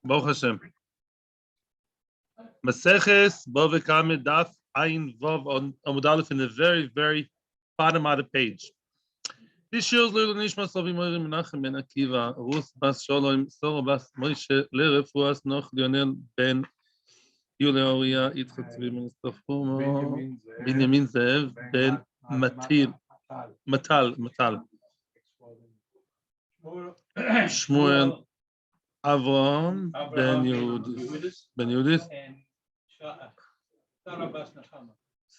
Baruch Hashem. Maseches Bava Kama Daf Ayin Vav on Amud Aleph in the very, very bottom of the page. This shows Leil Nishma Sovi Moirim Menachem Ben Akiva, Rus Bas Shalom, Sora Bas Moshe, Lerefuas Noch Lionel Ben Yuleoria, Yitzchak Tzvi Ben Estafum, Binyamin Zev Ben Matal, Shmuel Avram Ben Yehudis,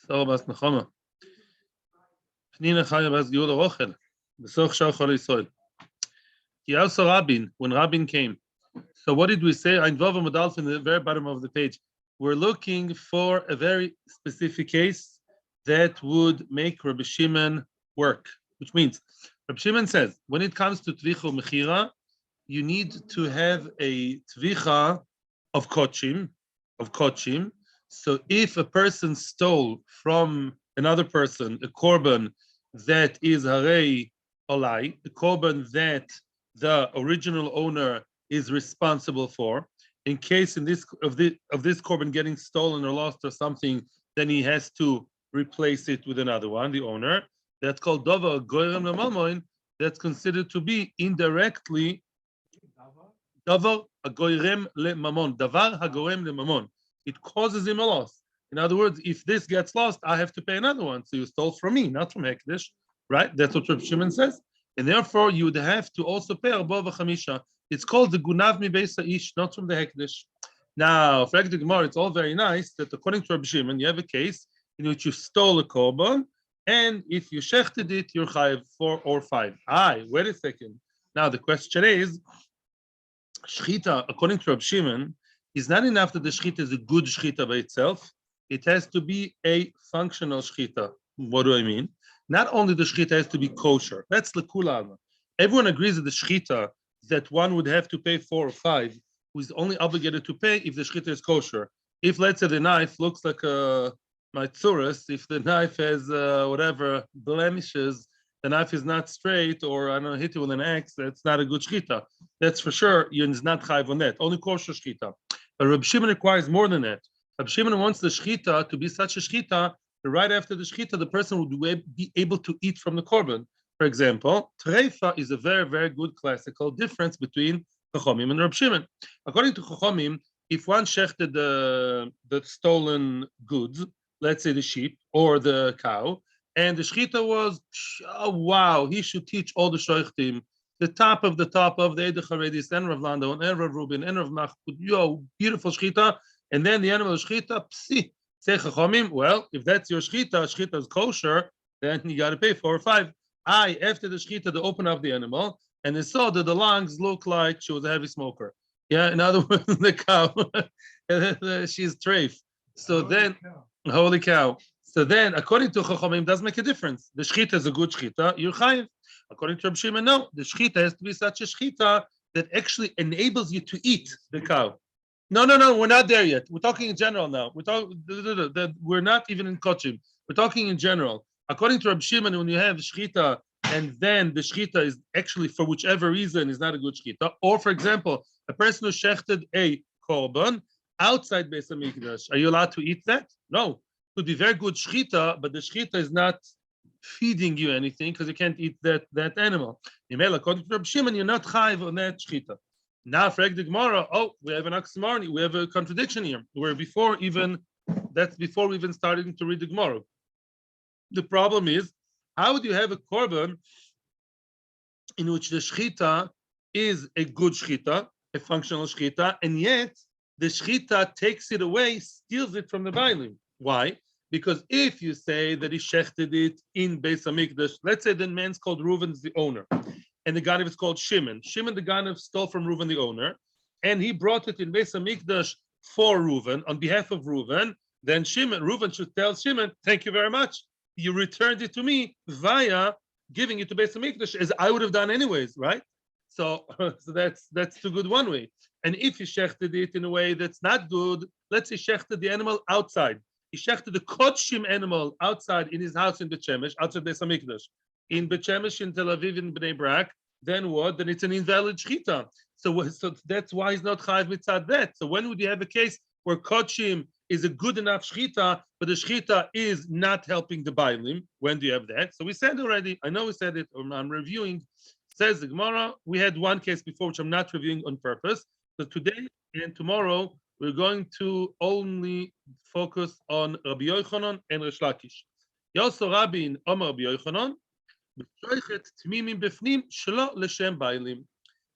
Sora Bas Nechama, Pnina Chaya Bas Yehuda Rochel, Besoch Shar Chol Yisrael. He also Rabin, when Rabin came. So what did we say? Ein Vav Amud Aleph in the very bottom of the page. We're looking for a very specific case that would make Rabbi Shimon work, which means Rabbi Shimon says, when it comes to Tvicha Mechira, you need to have a Tvicha of kodshim. So if a person stole from another person a korban that is harei olai, the korban that the original owner is responsible for, in case of this korban getting stolen or lost or something, then he has to replace it with another one, the owner. That's called davar goyrem lemalmoin. That's considered to be indirectly davar hagoyrem lemamon. Davar hagorem lemamon. It causes him a loss. In other words, if this gets lost, I have to pay another one. So you stole from me, not from Hekdesh, right? That's what Rabbi Shimon says. And therefore, you would have to also pay Bava Kama. It's called the Gunav mi Beis Ish, not from the Hekdesh. Now, for the Gemara, it's all very nice that according to Rabbi Shimon, you have a case in which you stole a korban, and if you shechetd it, you're chayav 4 or 5. Wait a second. Now, the question is, shechita, according to Rabbi Shimon, is not enough that the shechita is a good shechita by itself. It has to be a functional shechita. What do I mean? Not only the shechita has to be kosher. That's l'kulam. Everyone agrees that the shechita that one would have to pay 4 or 5, who is only obligated to pay if the shechita is kosher. If, let's say, the knife looks like a maitzuras, if the knife has whatever blemishes, the knife is not straight, or I don't know, hit it with an axe, that's not a good shechita. That's for sure. You're not chayav on that. Only kosher shechita. But Rabbi Shimon requires more than that. Rabbi Shimon wants the shechita to be such a shechita that right after the shechita, the person would be able to eat from the korban. For example, treifa is a very, very good classical difference between Chachamim and Rabbi Shimon. According to Chachamim, if one shechetd the stolen goods, let's say the sheep or the cow, and the shechita was, oh, wow, he should teach all the shechetdim, the top of the Eidach Haredis, and Rav Lando, and Rav Rubin, and Rav Machpud, beautiful shechita, and then the animal shechita, psi, say Chachamim, well, if that's your shechita is kosher, then you got to pay 4 or 5. After the shechita, they open up the animal, and they saw that the lungs look like she was a heavy smoker. Yeah, in other words, the cow, she's treif. So then, holy cow. So then, according to Chachamim, doesn't make a difference. The shechita is a good shechita, you're chayav. According to Rabbi Shimon, no. The shechita has to be such a shechita that actually enables you to eat the cow. No, we're not there yet. We're talking in general now. We're not even in kodshim. We're talking in general. According to Rabbi Shimon, when you have shechita, and then the shechita is actually, for whichever reason, is not a good shechita, or for example, a person who shechted a korban outside Beis HaMikdash, are you allowed to eat that? No. It could be very good shechita, but the shechita is not feeding you anything because you can't eat that animal. According to Rabbi Shimon, you're not chayav on that shechita. Now, for the Gemara, we have an oxymoron, we have a contradiction here. Before we even started to read the Gemara. The problem is, how would you have a korban in which the shechita is a good shechita, a functional shechita, and yet the shechita takes it away, steals it from the bailim? Why? Because if you say that he shechetd it in Beis HaMikdash, let's say the man's called Reuven, the owner, and the ganav is called Shimon. Shimon, the ganav, stole from Reuven, the owner, and he brought it in Beis HaMikdash for Reuven, on behalf of Reuven. Then Reuven should tell Shimon, thank you very much. You returned it to me via giving it to Beis HaMikdash, as I would have done anyways, right? So that's too good one way. And if you shechetd it in a way that's not good, let's say shechetd the animal outside. He shechetd the kodshim animal outside in his house in Bet Shemesh, outside Beis HaMikdash. In Bet Shemesh, in Tel Aviv, in Bnei Brak, then what? Then it's an invalid shechita. So that's why he's not chayav mitzad that. So when would you have a case where kodshim is a good enough shechita, but the shechita is not helping the bailim? When do you have that? So we said already. I know we said it. I'm reviewing. Says the Gemara. We had one case before, which I'm not reviewing on purpose. So today and tomorrow we're going to only focus on Rabi Yochanan and Raish Lakish. Yoso Rabin Omar Rabi Yochanan.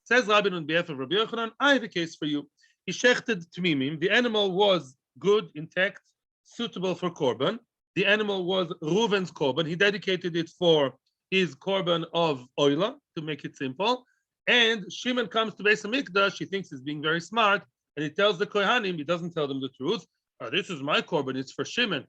Says Rabin on behalf of Rabi Yochanan, I have a case for you. He sheched tmimim. The animal was good, intact, suitable for korban. The animal was Reuven's korban. He dedicated it for his korban of oila, to make it simple. And Shimon comes to Beis HaMikdash. He thinks he's being very smart, and he tells the kohanim. He doesn't tell them the truth. This is my korban. It's for Shimon.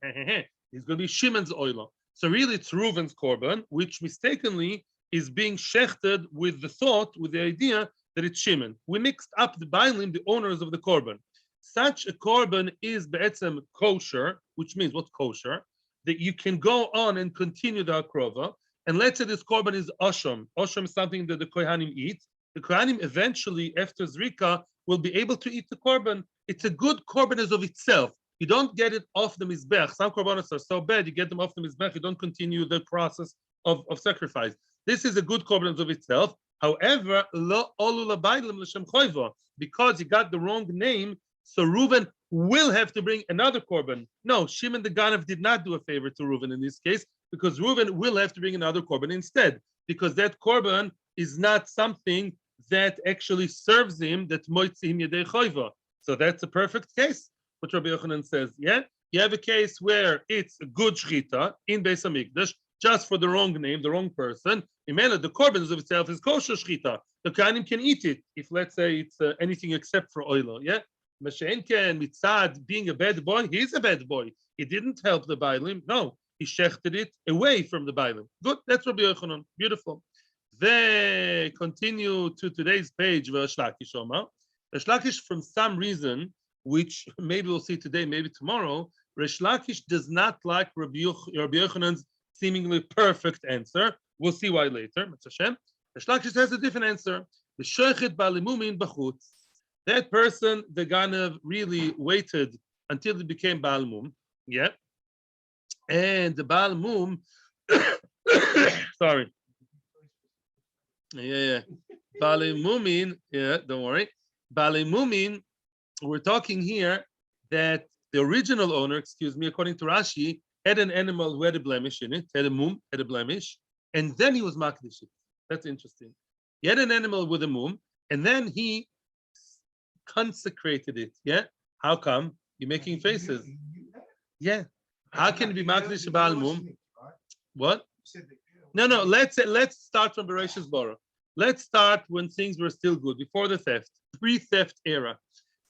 He's going to be Shimon's oila. So really, it's Reuven's korban, which mistakenly is being shechted with the thought, with the idea that it's Shimon. We mixed up the bailim, the owners of the korban. Such a korban is be'etzem kosher, which means what's kosher? That you can go on and continue the akrova. And let's say this korban is osham. Osham is something that the kohanim eat. The kohanim eventually, after zrika, will be able to eat the korban. It's a good korban as of itself. You don't get it off the mizbech. Some korbanos are so bad, you get them off the mizbech, you don't continue the process of sacrifice. This is a good korban of itself. However, lo olu labailim l'shem choiva, because you got the wrong name, so Reuven will have to bring another korban. No, Shimon the Ganav did not do a favor to Reuven in this case, because Reuven will have to bring another korban instead, because that korban is not something that actually serves him, that moitzi him yedei choiva. So that's a perfect case. What Rabbi Yochanan says, yeah? You have a case where it's a good shechita in Beis HaMikdash, just for the wrong name, the wrong person. Imela, the korban of itself is kosher shechita. The kohanim can eat it if, let's say, it's anything except for oila. Yeah, Mashenke and Mitzad being a bad boy, he's a bad boy. He didn't help the bailim. No, he shechted it away from the bailim. Good, that's Rabbi Yochanan. Beautiful. They continue to today's page. Raish Lakish, Raish Lakish, from some reason, which maybe we'll see today, maybe tomorrow, Raish Lakish does not like Rabbi Yochanan's seemingly perfect answer. We'll see why later. Raish Lakish has a different answer. The shechetd balimumin b'chutz. That person, the Ganav, really waited until he became Baal Moom. Yeah. And the Baal Moom, sorry. Yeah. Balimumin, yeah, don't worry. Balimumin, we're talking here that the original owner, according to Rashi, had an animal who had a blemish in it, had a moom, had a blemish, and then he was makdish it. That's interesting. He had an animal with a moom, and then he consecrated it. Yeah? How come? You're making faces. Yeah. How can it be makdish Baal moom? What? No. Let's start from Bereshis Bara. Let's start when things were still good, before the theft, pre-theft era.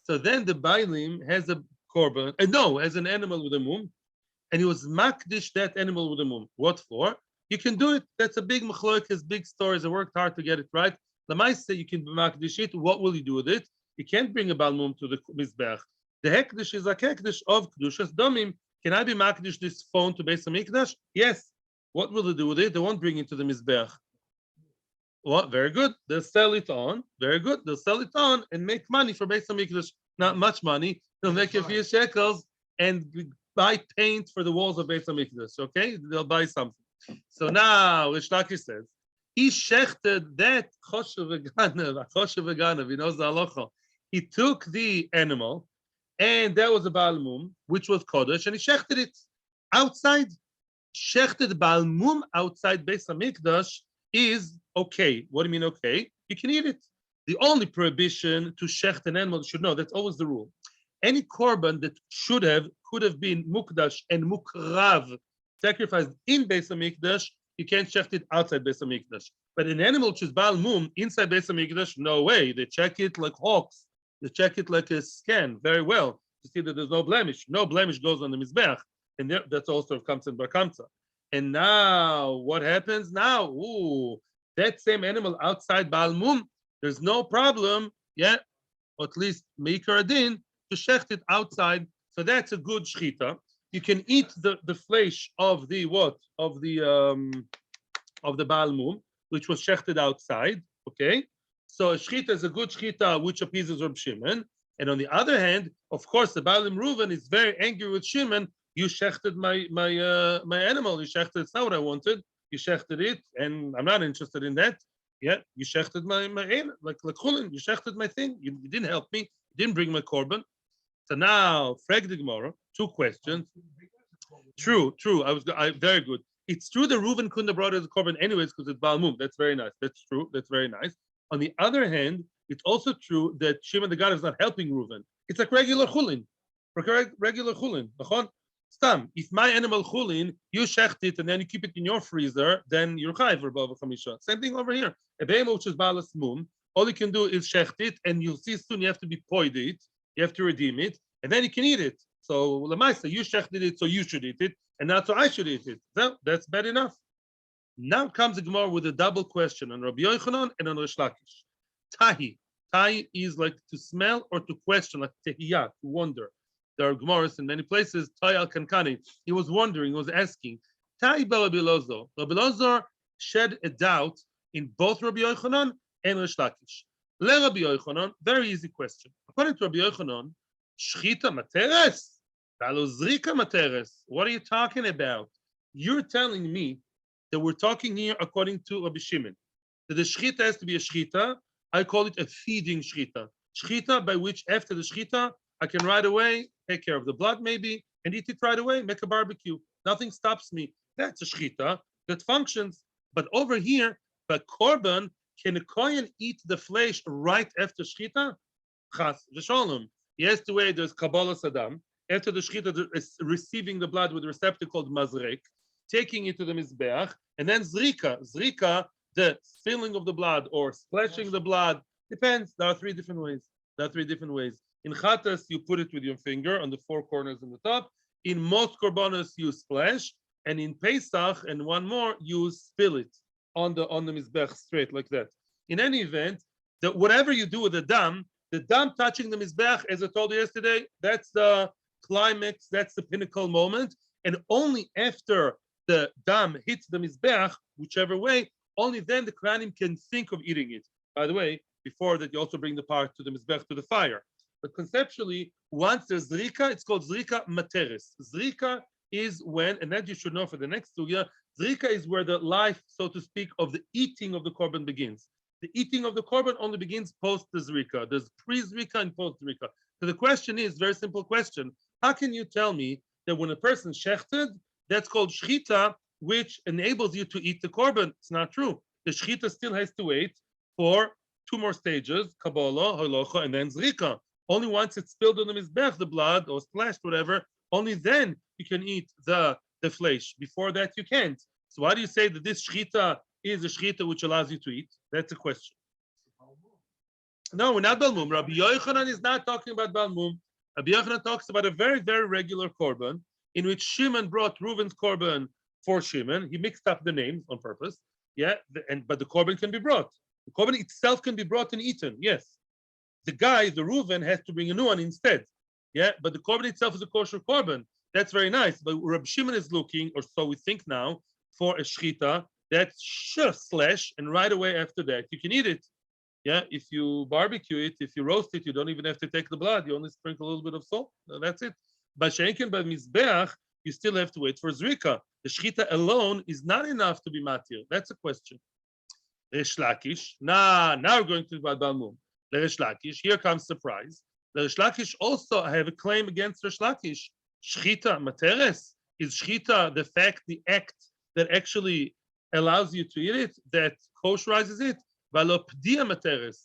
So then the Bailim has a korban, has an animal with a moom, and he was makdish that animal with a moom. What for? You can do it. That's a big machlokas, big stories. I worked hard to get it right. Lamaisa, you can makdish it. What will you do with it? You can't bring a Baal moom to the mizbech. The hekdesh is a hekdesh of kedushas domim. Can I be makdish this phone to Beis HaMikdash? Yes. What will they do with it? They won't bring it to the mizbech. Well, very good. They'll sell it on. Very good. They'll sell it on and make money for Beis HaMikdash. Not much money. They'll make a few shekels and buy paint for the walls of Beis HaMikdash. Okay? They'll buy something. So now, Raish Lakish says, he shechted that choshev v'ganav. He knows the halacha. He took the animal, and that was a Baal Moom, which was kodesh, and he shechted it outside. Shechted Baal Moom outside Beis HaMikdash is okay. What do you mean okay? You can eat it. The only prohibition to shecht an animal, you should know, that's always the rule. Any korban that could have been mukdash and mukrav, sacrificed in Beis HaMikdash, you can't shecht it outside Beis HaMikdash. But an animal which is Baal Moom inside Beis HaMikdash, no way. They check it like hawks. They check it like a scan very well to see that there's no blemish. No blemish goes on the mizbech, and that's also comes in Bar Kamsa. And now, what happens now? That same animal outside Baal Moom, there's no problem, yeah, or at least Meikar Adin, to shecht it outside. So that's a good shechita. You can eat the flesh of the Baal Moom, which was shechted outside, okay? So a shechita is a good shechita which appeases Reb Shimon. And on the other hand, of course, the Baalim Reuven is very angry with Shimon. You shechetd my animal. You shechetd. It's not what I wanted. You shechetd it, and I'm not interested in that. Yeah, you shechetd my like chulin. You shechetd my thing. You didn't help me. You didn't bring my korban. So now, frag the Gemara. 2 questions. True. I very good. It's true that Reuven couldn't have brought it as a korban anyways because it's Baal Moom. That's very nice. That's true. That's very nice. On the other hand, it's also true that Shimon the God is not helping Reuven. It's like regular chulin. Regular chulin. Stam. If my animal chulin, you shecht it and then you keep it in your freezer, then you're chayav for Bava Kama. Same thing over here. A behemoth which is balas moom, all you can do is sheched it, and you'll see soon you have to be poid it, you have to redeem it, and then you can eat it. So lemaisa, you shechted it, so you should eat it, and not so I should eat it. Well, that's bad enough. Now comes the Gemara with a double question on Rabi Yochanan and on Raish Lakish. Tahi. Tahi is like to smell or to question, like tehiyah, to wonder. There are Gemaras in many places. Tahi al Kankani. He was wondering, he was asking. Tahi ba Rabbi Elazar. Rabbi Elazar shed a doubt in both Rabbi Yochanan and Raish Lakish. Le Rabbi Yochanan, very easy question. According to Rabbi Yochanan, shechita materes, dalo zrika materes. What are you talking about? You're telling me that we're talking here according to Rabbi Shimon. That the shechita has to be a shechita. I call it a feeding shechita. Shechita by which after the shechita, I can right away take care of the blood maybe and eat it right away, make a barbecue. Nothing stops me. That's a shechita that functions. But over here, by korban, can a kohen eat the flesh right after shechita? Chas v'sholom. He has to wait. There's kabbalah sadam. After the shechita, is receiving the blood with a receptacle called mazrek, taking it to the mizbeach, and then zrika. Zrika, the filling of the blood or splashing the blood, depends. There are 3 different ways. In chatas, you put it with your finger on the 4 corners on the top. In most korbanos, you splash, and in Pesach and one more, you spill it on the mizbech straight like that. In any event, whatever you do with the dam touching the mizbech, as I told you yesterday, that's the climax, that's the pinnacle moment, and only after the dam hits the mizbech, whichever way, only then the kohanim can think of eating it. By the way, before that, you also bring the part to the mizbech, to the fire. But conceptually, once there's zrika, it's called zrika materes. Zrika is when, and that you should know for the next sugya, zrika is where the life, so to speak, of the eating of the korban begins. The eating of the korban only begins post the zrika. There's pre-zrika and post-zrika. So the question is, very simple question, how can you tell me that when a person shechetd, that's called shechita, which enables you to eat the korban? It's not true. The shechita still has to wait for 2 more stages, kabbalah, halacha, and then zrika. Only once it's spilled on the mizbech, the blood, or splashed, whatever, only then you can eat the flesh. Before that, you can't. So why do you say that this shechita is a shechita which allows you to eat? That's a question. No, we're not balmum. Rabbi Yochanan is not talking about balmum. Rabbi Yochanan talks about a very, very regular korban in which Shimon brought Reuven's korban for Shimon. He mixed up the names on purpose. Yeah, but the korban can be brought. The korban itself can be brought and eaten. Yes. The guy, the Reuven, has to bring a new one instead. Yeah, but the korban itself is a kosher korban. That's very nice. But Rabbi Shimon is looking, or so we think now, for a shechita that's slash, and right away after that you can eat it. Yeah, if you barbecue it, if you roast it, you don't even have to take the blood. You only sprinkle a little bit of salt. That's it. But she'enken by mizbeach, you still have to wait for zrika. The shechita alone is not enough to be matir. That's a question. Raish Lakish. Now we're going to about balmum. Raish Lakish. Here comes surprise. Raish Lakish also, I have a claim against Raish Lakish. Shechita materes, is shechita the act that actually allows you to eat it, that kosherizes it? Valopdia materes.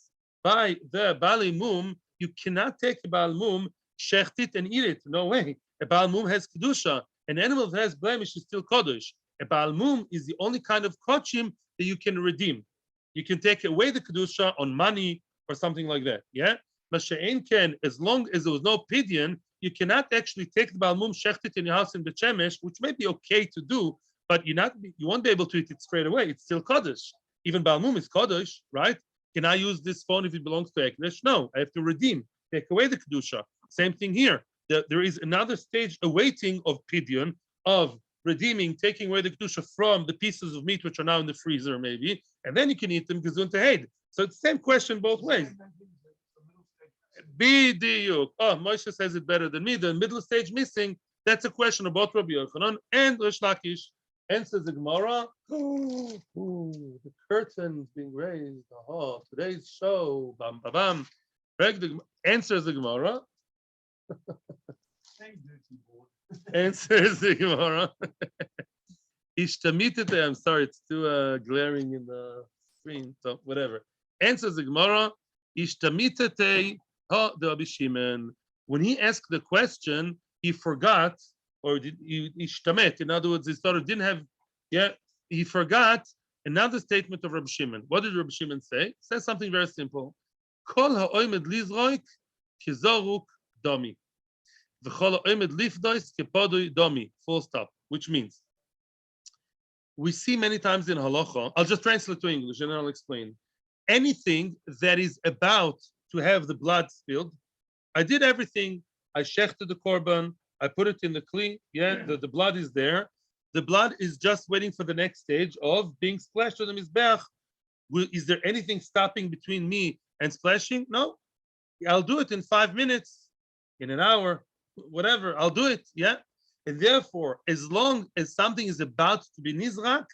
By the bali moom, you cannot take a bal moom, shecht it and eat it. No way. A bal moom has kedusha. An animal that has blemish is still kodesh. A bal moom is the only kind of kodshim that you can redeem. You can take away the kedusha on money or something like that. Yeah. But she'enken, as long as there was no pidyon, you cannot actually take the bal moom, shecht it in your house in BHMK, which may be okay to do, but you won't be able to eat it straight away. It's still kodesh. Even bal moom is kodesh, right? Can I use this phone if it belongs to Ekdesh? No, I have to redeem, take away the kedusha. Same thing here. There is another stage awaiting of pidyon, of redeeming, taking away the kedusha from the pieces of meat which are now in the freezer, maybe, and then you can eat them gesund ahead. So it's the same question both ways. BDU. Oh, Moshe says it better than me. The middle stage missing. That's a question about Rabi Yochanan and Raish Lakish. Answers the Gemara. Ooh, the curtain's being raised. Oh, today's show. Bam, bam, bam. Answers the Gemara. Answers the Gemara. Ishtamitete. I'm sorry, it's too glaring in the screen. So whatever. Answers the Gemara. Ishtamitete. Oh, the Rabbi Shimon. When he asked the question, he forgot, or he ishtamet. In other words, he sort of didn't have. Yeah, he forgot another statement of Rabbi Shimon. What did Rabbi Shimon say? He says something very simple. Kol ha'omed lizroik kizoruk domi. V'chol ha'omed lifdois kepodoi domi. Full stop. Which means, we see many times in halacha. I'll just translate to English and then I'll explain. Anything that is about to have the blood spilled, I did everything. I shechetd the korban. I put it in the kli. Yeah, the blood is there. The blood is just waiting for the next stage of being splashed on the mizbeach. Is there anything stopping between me and splashing? No. I'll do it in 5 minutes, in an hour, whatever. I'll do it. Yeah. And therefore, as long as something is about to be nizrak,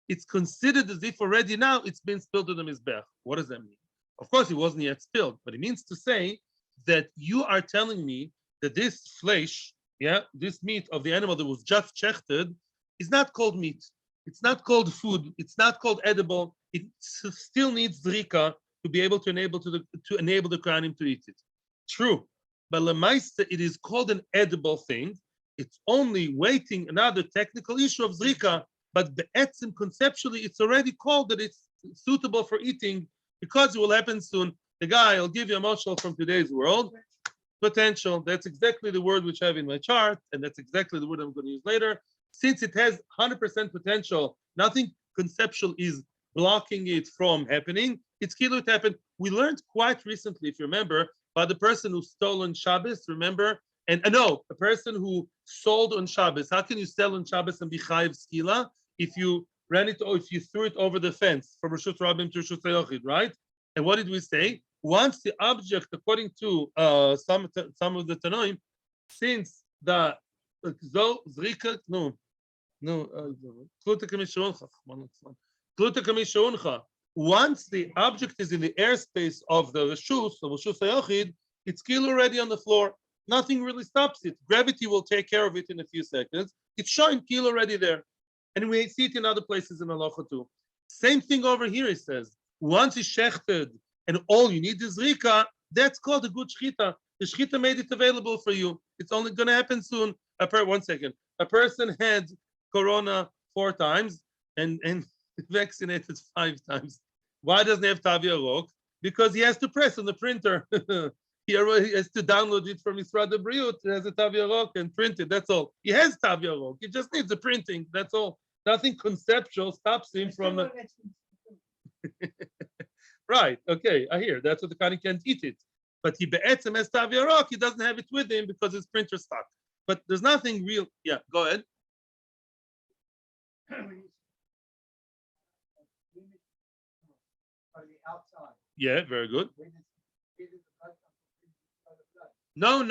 it's considered as if already now it's been spilled on the mizbeach. What does that mean? Of course, it wasn't yet spilled, but it means to say that you are telling me that this flesh, yeah, this meat of the animal that was just shechetd, is not called meat. It's not called food. It's not called edible. It still needs zrika to be able to enable the kohanim to eat it. True, but lemaise it is called an edible thing. It's only waiting another technical issue of zrika, but be'etzim conceptually, it's already called that it's suitable for eating. Because it will happen soon. The guy, I'll give you a mashal from today's world. Potential. That's exactly the word which I have in my chart, and that's exactly the word I'm going to use later. Since it has 100% potential, nothing conceptual is blocking it from happening. It's kilo it happened. We learned quite recently, if you remember, by the person who stole on Shabbos, remember? And no, a person who sold on Shabbos. How can you sell on Shabbos and be chayav skila if you ran it, or if you threw it over the fence from Rishut Rabim to Rishut Yochid, right? And what did we say? Once the object, according to some of the Tanoim, since the zrika, once the object is in the airspace of the Rishut Yochid, it's still already on the floor. Nothing really stops it. Gravity will take care of it in a few seconds. It's showing kilo already there. And we see it in other places in halacha too. Same thing over here, he says. Once it's shechted and all you need is rika, that's called a good shechita. The shechita made it available for you. It's only going to happen soon. 1 second. A person had corona 4 times and vaccinated 5 times. Why doesn't he have Tav Yarok? Because he has to press on the printer. He has to download it from Misrad Habriyut. It has a Tav Yarok and print it. That's all. He has Tav Yarok. He just needs the printing. That's all. Nothing conceptual stops him from. Right. Okay. I hear. That's what the Kohen can't eat it. But he be'etzem has Tav Yarok. He doesn't have it with him because his printer's stuck. But there's nothing real. Yeah. Go ahead. Yeah. Very good. No.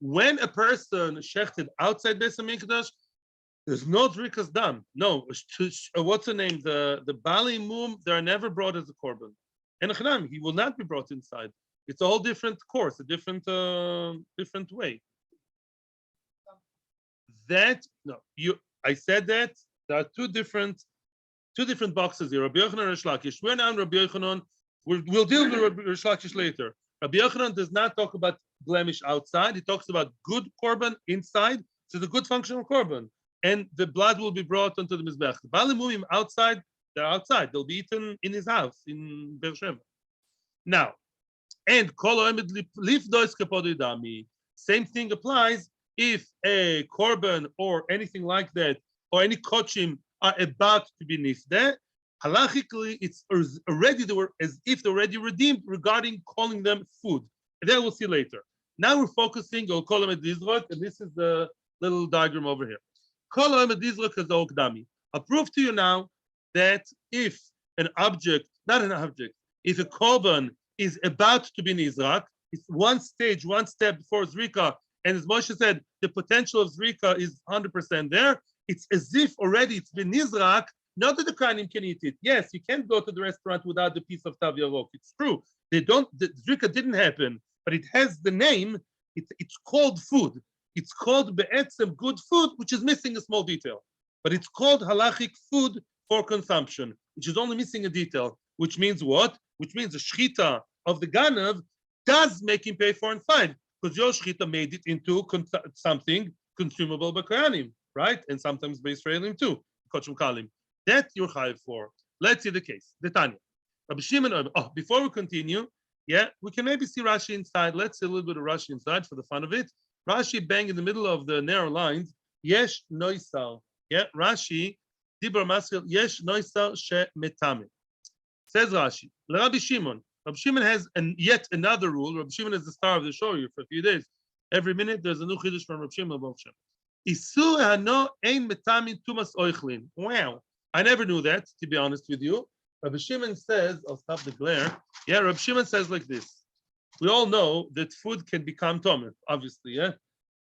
When a person shechetd outside Beis Hamikdash, there's no drikas dam. No. What's the name? The bali moom, they are never brought as a korban. And he will not be brought inside. It's a whole different course, a different way. I said that there are two different boxes here. Rabi Yochanan and Raish Lakish. We're now in Rabi Yochanan. We'll deal with Raish Lakish later. Rabbi Yochanan does not talk about blemish outside. He talks about good korban inside. So the good functional korban, and the blood will be brought onto the mizbech. The bali mumim outside, they're outside. They'll be eaten in his house in Beersheba. Now, and kol oemed lifdois kepodoi dami. Same thing applies if a korban or anything like that, or any kodshim are about to be nifdeh. Halachically, it's already they were as if they're already redeemed regarding calling them food. And that we'll see later. Now we're focusing on kol ha'omed lizrok, and this is the little diagram over here. Kol ha'omed lizrok is okdami. I'll prove to you now that if an object, not an object, If a korban is about to be nizrak, it's one step before zrika, and as Moshe said, the potential of zrika is 100% there. It's as if already it's been nizrak. Not that the kohanim can eat it. Yes, you can't go to the restaurant without the piece of tav yarok. It's true. They don't. The zrika didn't happen, but it has the name. It's called food. It's called be'etzem good food, which is missing a small detail. But it's called halachic food for consumption, which is only missing a detail. Which means what? Which means the shechita of the ganav does make him pay for and fine, because your shechita made it into something consumable by kohanim, right? And sometimes by Israelim too. Kodshim kalim. That you're chayav for. Let's see the case. The Tanya. Rabbi Shimon. Oh, before we continue, yeah, we can maybe see Rashi inside. Let's see a little bit of Rashi inside for the fun of it. Rashi bang in the middle of the narrow lines. Yesh noisal. Yeah, Rashi. Dibur maskil. Yesh noisal she metame. Says Rashi. Rabbi Shimon. Rabbi Shimon has yet another rule. Rabbi Shimon is the star of the show here for a few days. Every minute there's a new chiddush from Rabbi Shimon. Isur hano ein metamin tumas oichlin. Wow. I never knew that, to be honest with you. Rabbi Shimon says, I'll stop the glare. Yeah, Rabbi Shimon says like this. We all know that food can become tummy, obviously, yeah?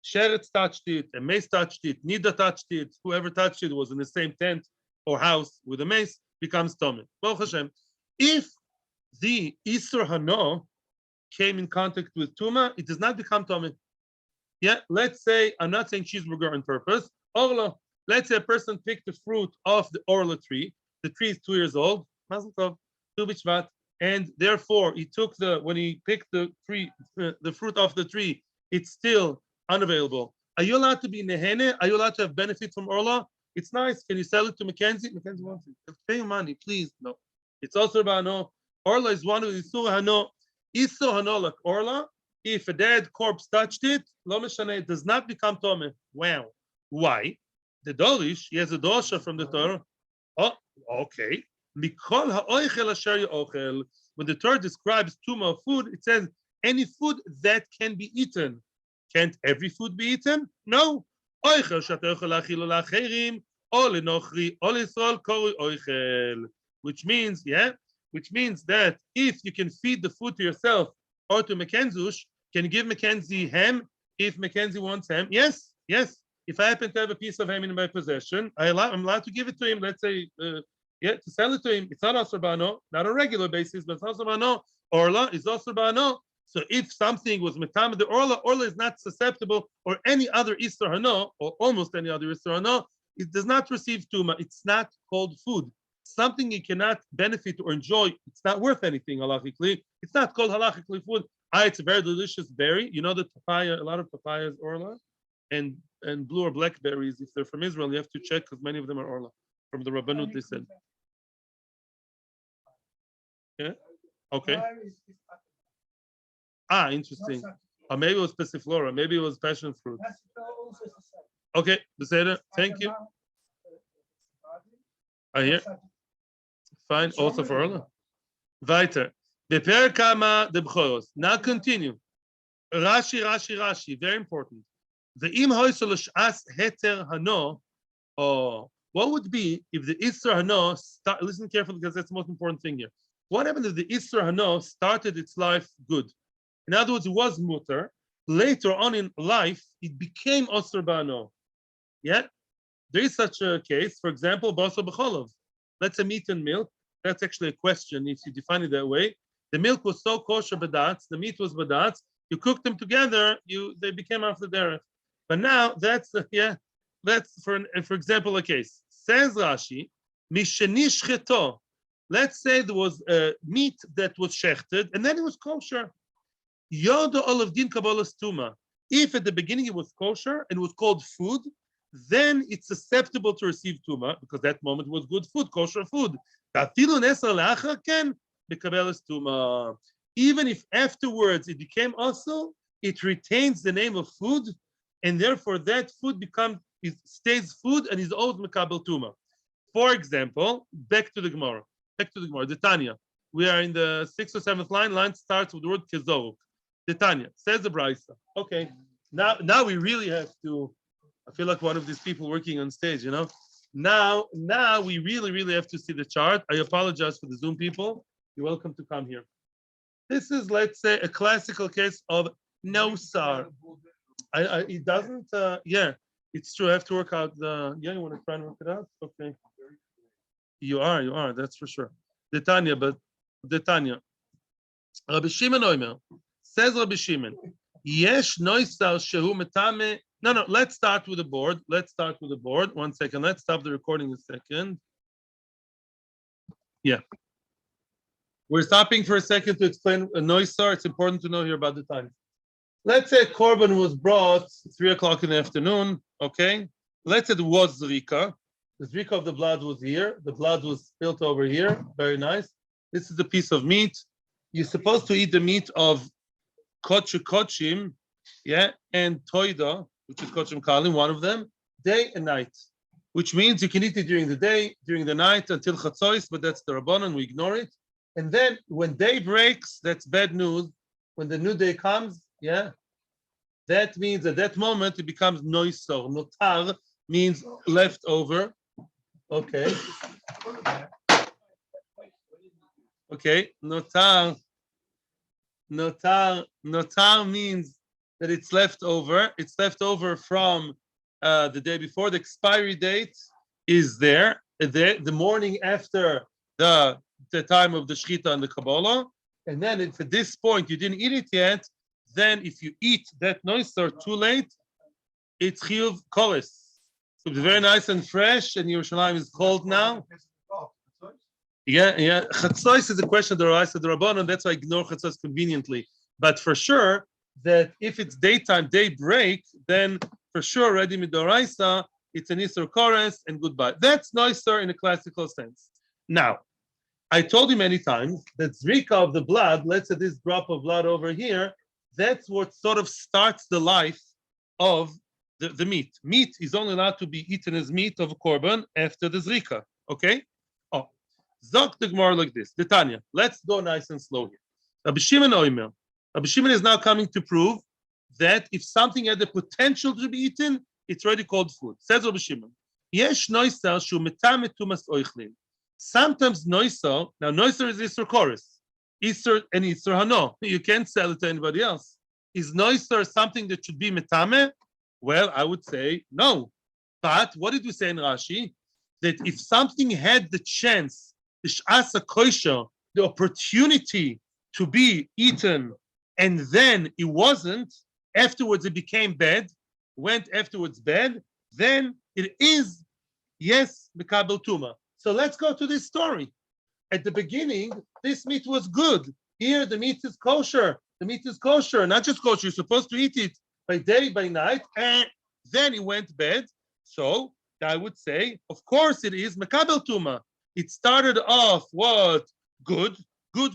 Shechetd touched it, a mace touched it, Nida touched it, whoever touched it was in the same tent or house with a mace, becomes tummy. Baruch Hashem. If the Isur Hano came in contact with Tuma, it does not become tummy. Yeah, let's say, I'm not saying cheeseburger on purpose, Orla. Let's say a person picked the fruit off the orla tree. The tree is 2 years old, Mazel Tov, Tu B'Shvat, and therefore he took when he picked the fruit off the tree, it's still unavailable. Are you allowed to be nehene? Are you allowed to have benefit from orla? It's nice. Can you sell it to Mackenzie? Mackenzie wants it. Pay your money, please. No. It's also about no. Orla is one of the Isur Hano. Isur Hano like orla. If a dead corpse touched it, lo meshane, it does not become tome. Wow. Why? The Dorish, he has a dosha from the Torah. Oh, okay. Mikol ha'oichel asher yochel. When the Torah describes tuma of food, it says any food that can be eaten. Can't every food be eaten? No. Oichel shatochel achilo lacherim, o lenochri, o l'Yisrael korui oichel. Which means that if you can feed the food to yourself or to Mackenzush, can you give Mackenzie ham if Mackenzie wants ham? Yes, yes. If I happen to have a piece of ham in my possession, I'm allowed to give it to him. Let's say, to sell it to him. It's not asur ba'ano, not on a regular basis, but it's asur ba'ano. Orla is asur ba'ano. So if something was metam the orla is not susceptible, or any other isur hano, or almost any other isur hano, it does not receive tuma. It's not called food. Something you cannot benefit or enjoy. It's not worth anything halachically. It's not called halachically food. It's a very delicious berry. You know that papaya, a lot of papayas orla. And blue or blackberries, if they're from Israel, you have to check because many of them are orla. From the Rabbanut, they said. Yeah? Okay. Interesting. Or maybe it was passiflora. Maybe it was passion fruit. Okay, Beseder, thank you. I hear. Fine, also for orla. Weiter. Bava Kama the Bchoros. Now continue. Rashi, very important. The im hoysel sh'as heter hano, or what would be if the Isur Hano start? Listen carefully because that's the most important thing here. What happened if the Isur Hano started its life good? In other words, it was mutter. Later on in life, it became asur ba'ano. Yeah, there is such a case. For example, basar b'cholov. Let's say meat and milk. That's actually a question if you define it that way. The milk was so kosher b'datz, the meat was b'datz. You cooked them together, they became after derech. But now that's for example a case. Says Rashi, misheni shcheto. Let's say there was meat that was shechted and then it was kosher. Yodo olav din kabbalas tuma. If at the beginning it was kosher and was called food, then it's susceptible to receive tuma because that moment was good food, kosher food. Even if afterwards it became also, it retains the name of food, and therefore that food stays food and is always mekabel tuma. For example, back to the Gemara, the Tanya. We are in the 6th or 7th line. Line starts with the word kezoruk. The Tanya says the Brisa. Okay, now we really have to. I feel like one of these people working on stage, Now we really have to see the chart. I apologize for the Zoom people. You're welcome to come here. This is, let's say, a classical case of no sar. It doesn't, yeah, it's true. I have to work out the, yeah, you want to try and work it out? Okay. You are, that's for sure. The Tanya. Rabbi Shimon Oimer, says Rabbi Shimon, Yesh noisar shehu metame. No, let's start with the board. 1 second. Let's stop the recording a second. Yeah. We're stopping for a second to explain a noisar. It's important to know here about the time. Let's say korban was brought 3 o'clock in the afternoon, okay? Let's say it was zrika. The zrika of the blood was here. The blood was spilled over here. Very nice. This is a piece of meat. You're supposed to eat the meat of kodshim, yeah, and toida, which is kodshim kalim, one of them, day and night, which means you can eat it during the day, during the night until chatzois, but that's the rabbanon, we ignore it. And then when day breaks, that's bad news. When the new day comes, yeah, that means at that moment it becomes noisor. Notar means leftover. Okay. Okay, notar means that it's left over. It's left over from the day before. The expiry date is there. The morning after the time of the shechita and the Kabbalah. And then if at this point you didn't eat it yet, then if you eat that noiser too late, it's chiyuv koris. So it's very nice and fresh, and Yerushalayim is cold now. Yeah. Chatzois is a question of the Raish of the Rabbanon. That's why I ignore chatzois conveniently. But for sure, that if it's daytime, daybreak, then for sure, ready midoraisa, it's an isur kores and goodbye. That's noiser in a classical sense. Now, I told you many times that zrika of the blood, let's say this drop of blood over here, that's what sort of starts the life of the meat. Meat is only allowed to be eaten as meat of a korban after the zrika. Okay? Oh, Zok the Gemara like this. The Tanya. Let's go nice and slow here. Rabbi Shimon Oimer. Rabbi Shimon is now coming to prove that if something had the potential to be eaten, it's already called food. Says Rabbi Shimon. Yesh noisar shu metame tumas oichlin. Sometimes noisar, now noisar is isur chorus. Isur and isur hano. You can't sell it to anybody else. Is noisar something that should be metame? Well, I would say no. But what did we say in Rashi? That if something had the chance, the sh'asa kosher, the opportunity to be eaten, and then it wasn't, afterwards it became bad, went afterwards bad, then it is, yes, mekabel tuma. So let's go to this story. At the beginning, this meat was good. Here, the meat is kosher. The meat is kosher, not just kosher. You're supposed to eat it by day, by night, and then it went bad. So I would say, of course, it is mekabel tuma. It started off what? Good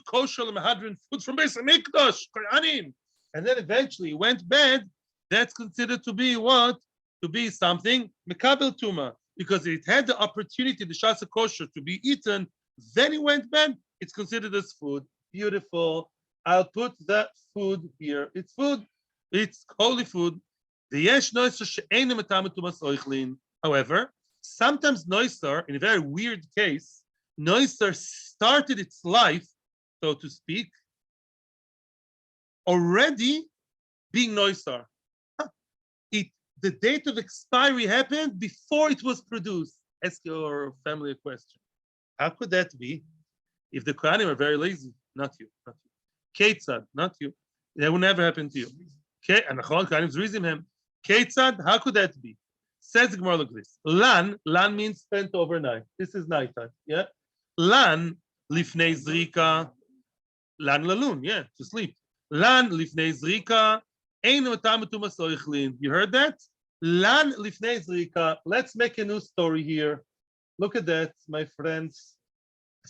kosher mehadrin food from BHMK, and then eventually it went bad. That's considered to be what? To be something mekabel tuma, because it had the opportunity, the shasa kosher, to be eaten. Then it went bad. It's considered as food. Beautiful. I'll put that food here. It's food. It's holy food. However, sometimes noisar, in a very weird case, noisar started its life, so to speak, already being noisar. The date of expiry happened before it was produced. Ask your family a question. How could that be? If the Kohanim are very lazy, not you. Ketzad, not you. That will never happen to you. Okay, and the Kohanim is raising him. Ketzad, how could that be? Says the Gemara like this. Lan means spent overnight. This is nighttime. Yeah. Lan lifnei zrika. Lan lalun. Yeah, to sleep. Lan lifnei zrika. Ein matam tumas oichlin. You heard that? Lan lifnei zrika. Let's make a new story here. Look at that, my friends.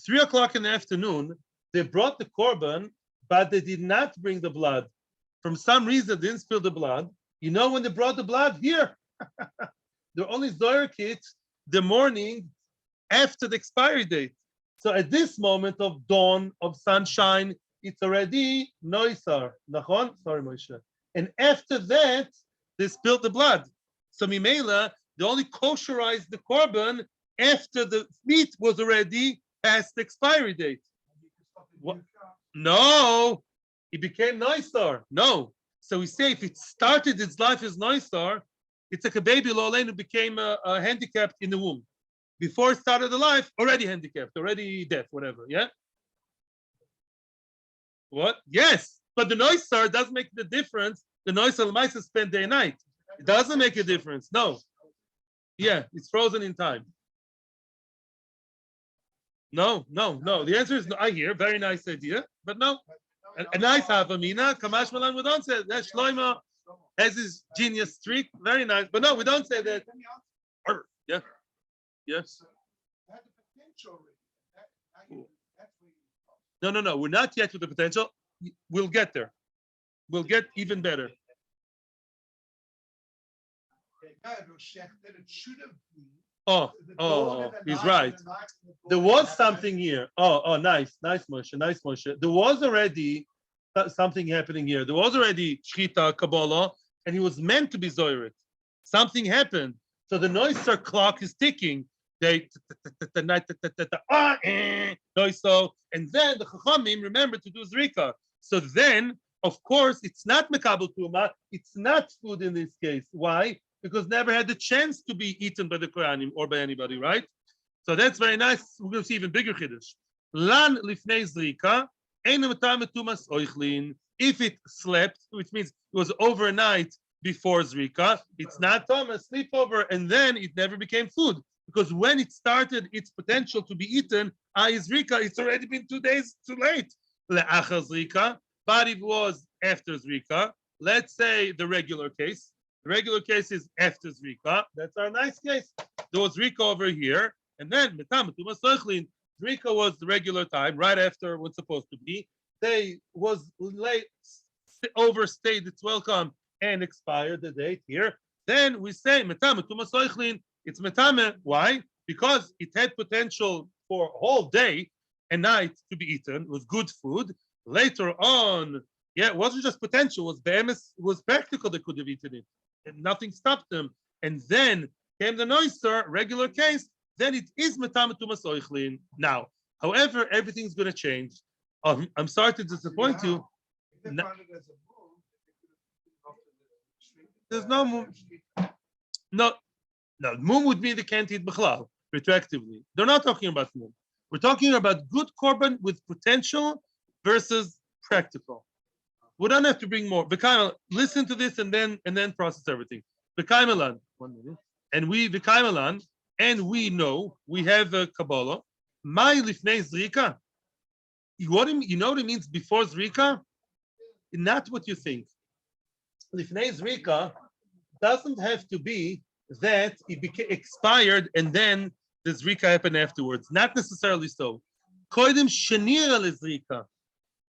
3 o'clock in the afternoon, they brought the korban, but they did not bring the blood. From some reason, they didn't spill the blood. You know when they brought the blood? Here. They're only zorakit the morning after the expiry date. So at this moment of dawn, of sunshine, it's already noisar. Nachon? Sorry, Moshe. And after that, they spilled the blood. So Mimela, they only kosherized the korban after the meat was already past the expiry date. What? No, he became Noisar. No. So we say if it started its life as Noisar, it's like a baby Lolein who became handicapped in the womb. Before it started the life, already handicapped, already deaf, whatever. Yeah? What? Yes. But the Noisar doesn't make the difference. The Noisar might spend day and night. It doesn't make a difference. No. Yeah, it's frozen in time. No. The answer is no. I hear. Very nice idea. But no. A nice Havamina. Kamash Malan, we don't say that. Shloima has his genius streak. Very nice. But no, we don't say that. Yeah. Yes. No. We're not yet with the potential. We'll get there. We'll get even better. Oh, he's right. There was something here. Oh, nice, Moshe. There was already something happening here. There was already shechita, Kabbalah, and he was meant to be zoirit. Something happened. So the Noisar clock is ticking. They Noiso, and then the Chachamim remember to do zrika. So then, of course, it's not mekabel tuma. It's not food in this case. Why? Because never had the chance to be eaten by the Kohanim or by anybody, right? So that's very nice. We're going to see even bigger chiddush. Lan lifnei zrika, einu matam tumas oichlin. If it slept, which means it was overnight before zrika, it's not Thomas sleepover, and then it never became food. Because when it started its potential to be eaten, zrika, it's already been 2 days too late. Le'achar zrika, but it was after zrika. Let's say the regular case. The regular case is after zrika. That's our nice case. There was zrika over here, and then zrika was the regular time, right after what's supposed to be. They was late, overstayed its welcome and expired the date here. Then we say it's metame. Why? Because it had potential for a whole day and night to be eaten. It was good food. Later on, it wasn't just potential. It was practical. They could have eaten it. And nothing stopped them. And then came the Noisar, regular case, then it is metame tumas oichlin. Now, however, everything's going to change. I'm sorry to disappoint you. There's no moom. No, moom would be the can't eat b'chlal, retroactively. They're not talking about moom. We're talking about good korban with potential versus practical. We don't have to bring more. Listen to this and then process everything. V'kaimelan, 1 minute. And we know we have a Kabbalah. My lifnei zrika. You know what it means before zrika? Not what you think. Lifnei zrika doesn't have to be that it expired and then the zrika happened afterwards. Not necessarily so. Kodshim shenira lezrika.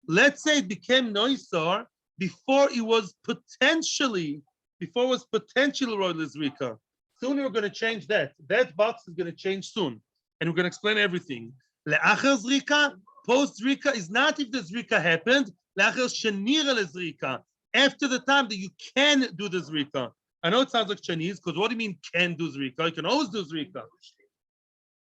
Let's say it became Noisar before it was potentially royal lezrika. Soon we're going to change that. That box is going to change soon, and we're going to explain everything. Le'achar zrika, post zrika is not if the zrika happened. Le'achar shenira lezrika. After the time that you can do the zrika. I know it sounds like Chinese, because what do you mean can do zrika? You can always do zrika.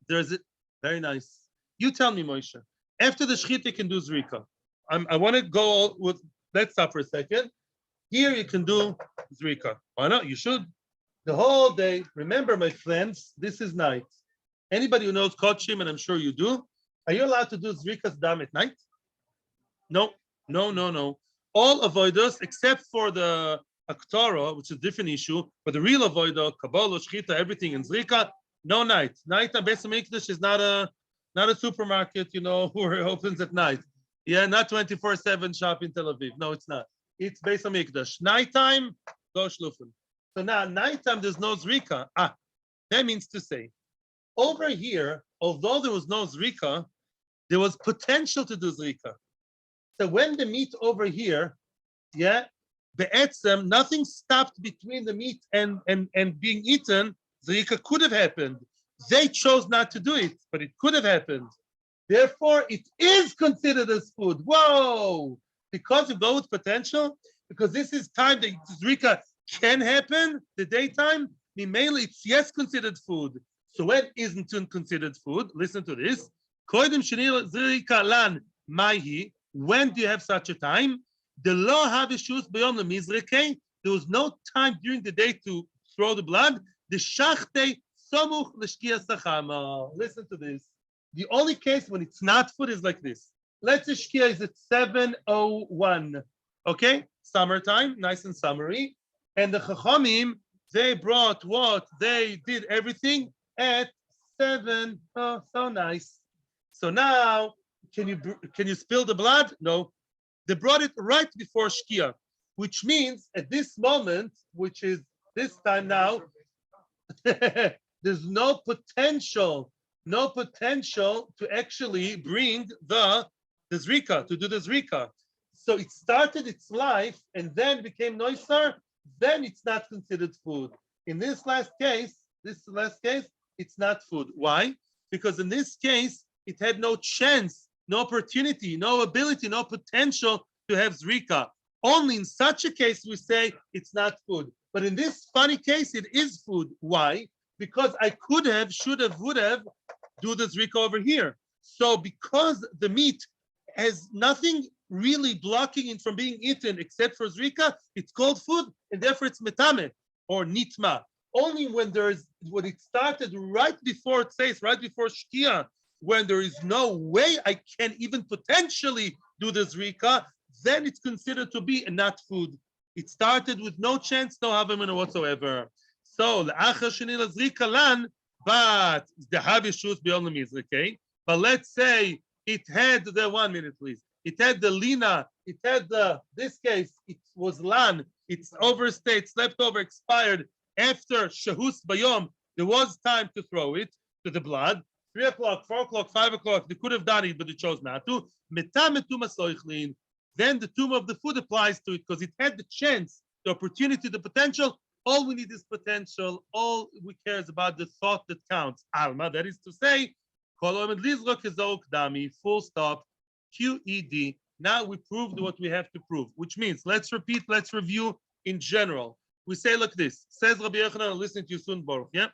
There's it. Very nice. You tell me, Moshe. After the shechitd, you can do zrika. I want to go with, let's stop for a second. Here you can do zrika. Why not? You should. The whole day. Remember, my friends, this is night. Anybody who knows kodshim, and I'm sure you do, are you allowed to do zrika's dam at night? No. All avoiders, except for the aktara, which is a different issue, but the real avoider, kabbalah, shechita, everything in zrika, no night. Night on BHMK is not a supermarket, where it opens at night. Yeah, not 24/7 shop in Tel Aviv. No, it's not. It's BHMK. Nighttime, go shlufen. So now, nighttime, there's no zrika. That means to say, over here, although there was no zrika, there was potential to do zrika. So when the meat over here, be'etzem, nothing stopped between the meat and being eaten. Zrika could have happened. They chose not to do it, but it could have happened. Therefore, it is considered as food. Whoa! Because you go with potential, because this is time that zrika can happen, the daytime, mainly it's considered food. So when isn't considered food? Listen to this. Kodshim shenira zrika lan Maihi, when do you have such a time? The law have issues beyond the mizreke. There was no time during the day to throw the blood. The shechetd samuch l'shkia sachama. Listen to this. The only case when it's not food is like this. Let's say shkia is at 7:01. Okay, summertime, nice and summery. And the chachamim, they brought what? They did everything at 7. Oh, so nice. So now, can you spill the blood? No. They brought it right before shkia, which means at this moment, which is this time now, there's no potential to actually bring the zrika, to do the zrika. So it started its life and then became noisar, then it's not considered food. In this last case, it's not food. Why? Because in this case, it had no chance, no opportunity, no ability, no potential to have zrika. Only in such a case we say it's not food. But in this funny case, it is food. Why? Because I could have, should have, would have do the zrika over here. So because the meat has nothing really blocking it from being eaten except for zrika, it's called food, and therefore it's metame or nitma. Only when it started right before it says, right before shkia, when there is no way I can even potentially do the zrika, then it's considered to be not food. It started with no chance, no havamina whatsoever. So l'achar shenila zrika lan, but the habishus beyond the mizreke. But let's say it had the 1 minute, please. It had the lina. It had this case. It was lan. It's overstayed, slept over, expired after shahus bayom. There was time to throw it to the blood. 3 o'clock, 4 o'clock, 5 o'clock. They could have done it, but they chose not to. Then the tumah of the food applies to it because it had the chance, the opportunity, the potential. All we need is potential. All we care is about the thought that counts. Alma, that is to say, full stop, QED. Now we proved what we have to prove, which means let's repeat, let's review in general. We say like this. Says Rabi Yochanan, I'll listen to you soon, Baruch. Yeah?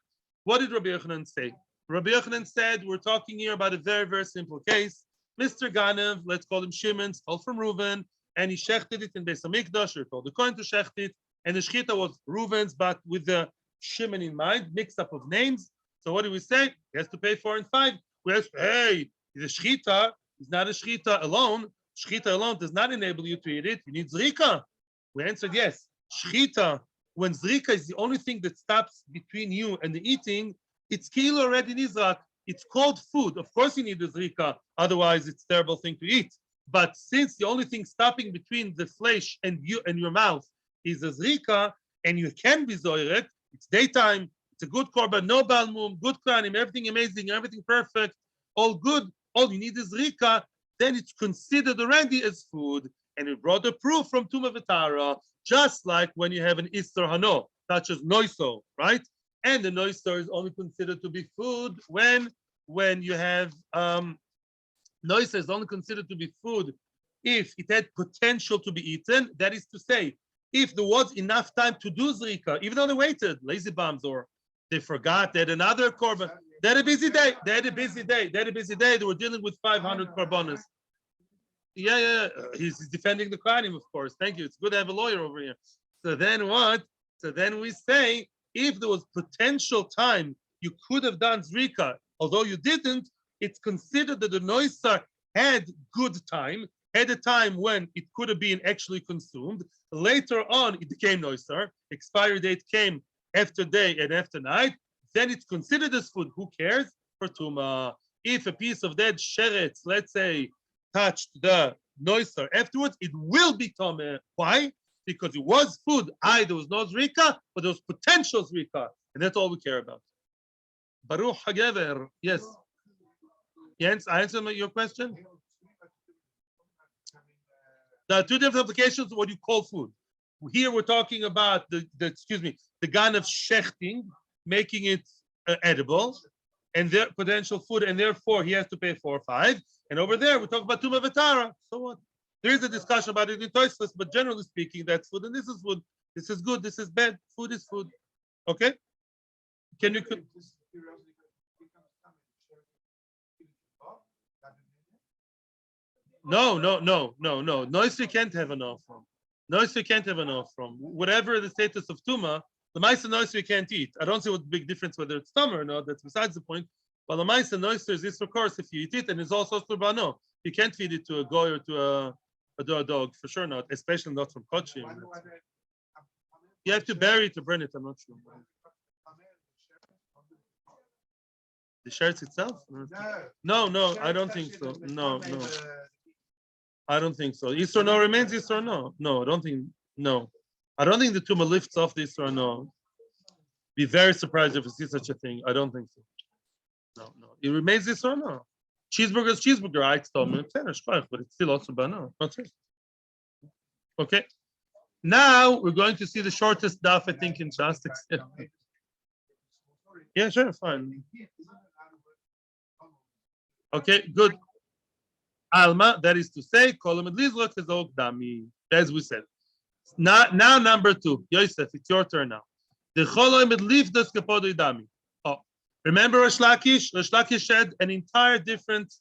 What did Rabi Yochanan say? Rabbi Yochanan said, we're talking here about a very, very simple case. Mr. Ganev, let's call him Shimon, stole from Reuven, and he shechetd it in BHMK, or told the coin to shechetd, and the shechita was Reuven's, but with the Shimon in mind, mix up of names. So what do we say? He has to pay 4 and 5. We ask, hey, the shechita is not a shechita alone. Shechita alone does not enable you to eat it. You need zrika. We answered yes. Shechita, when zrika is the only thing that stops between you and the eating, it's kilo already nizrak. It's called food. Of course you need the zrika, otherwise it's a terrible thing to eat. But since the only thing stopping between the flesh and you and your mouth is a zrika, and you can be zoyrek, it's daytime, it's a good korban, no moom, good klanim, everything amazing, everything perfect, all good, all you need is zrika, then it's considered already as food. And we brought a proof from Tumah V'Tara, just like when you have an Isser Hano, such as noiso, right? And the noiser is only considered to be food when you have noiser is only considered to be food if it had potential to be eaten. That is to say, if there was enough time to do zrika, even though they waited, lazy bums, or they forgot they had another korban. They had a busy day. They were dealing with 500 korbanos. Yeah. He's defending the Kohanim, of course. Thank you. It's good to have a lawyer over here. So then what? So then we say, if there was potential time, you could have done zrika. Although you didn't, it's considered that the noiser had good time, had a time when it could have been actually consumed. Later on, it became noiser. Expiry date came after day and after night. Then it's considered as food. Who cares? For Tumah. If a piece of dead sheretz, let's say, touched the noiser afterwards, it will be Tomeh. Why? Because it was food. There was no zrika, but there was potential zrika. And that's all we care about. Baruch HaGever. Yes. Yes, I answer your question. There are two different applications of what you call food. Here we're talking about the gun of shechting, making it edible, and their potential food, and therefore he has to pay 4 or 5. And over there we talk about Tumah V'Tara. So what? There is a discussion about it in Tosfos, but generally speaking, that's food, and this is food. This is good. This is bad. Food is food. Okay? Can you? No, no, no, no, no. Noise we can't have enough from. Noise we can't have enough from. Whatever the status of tuma, the mice and noise we can't eat. I don't see what big difference whether it's tuma or not. That's besides the point. But the mice and oysters is of course if you eat it, and it's also surbano. You can't feed it to a goy or to a dog for sure not, especially not from kodshim. You have to bury it to burn it. I'm not sure. The shirts itself? No, no, I don't think so. No, no. I don't think so. Yes or no remains yes or no? No, I don't think no. I don't think the tumor lifts off this or no. Be very surprised if you see such a thing. I don't think so. No, no. It remains this or no. Cheeseburger is cheeseburger. I told me but it's still also banana. That's it. Okay. Now we're going to see the shortest daf, I think, in Shas. Yeah, sure, fine. Okay, good. Alma, that is to say, kolom lizlok is dami, as we said. Now number 2. Yosef, it's your turn now. The cholom leaf das kapodo dami. Oh, remember Raish Lakish? Raish Lakish said an entire different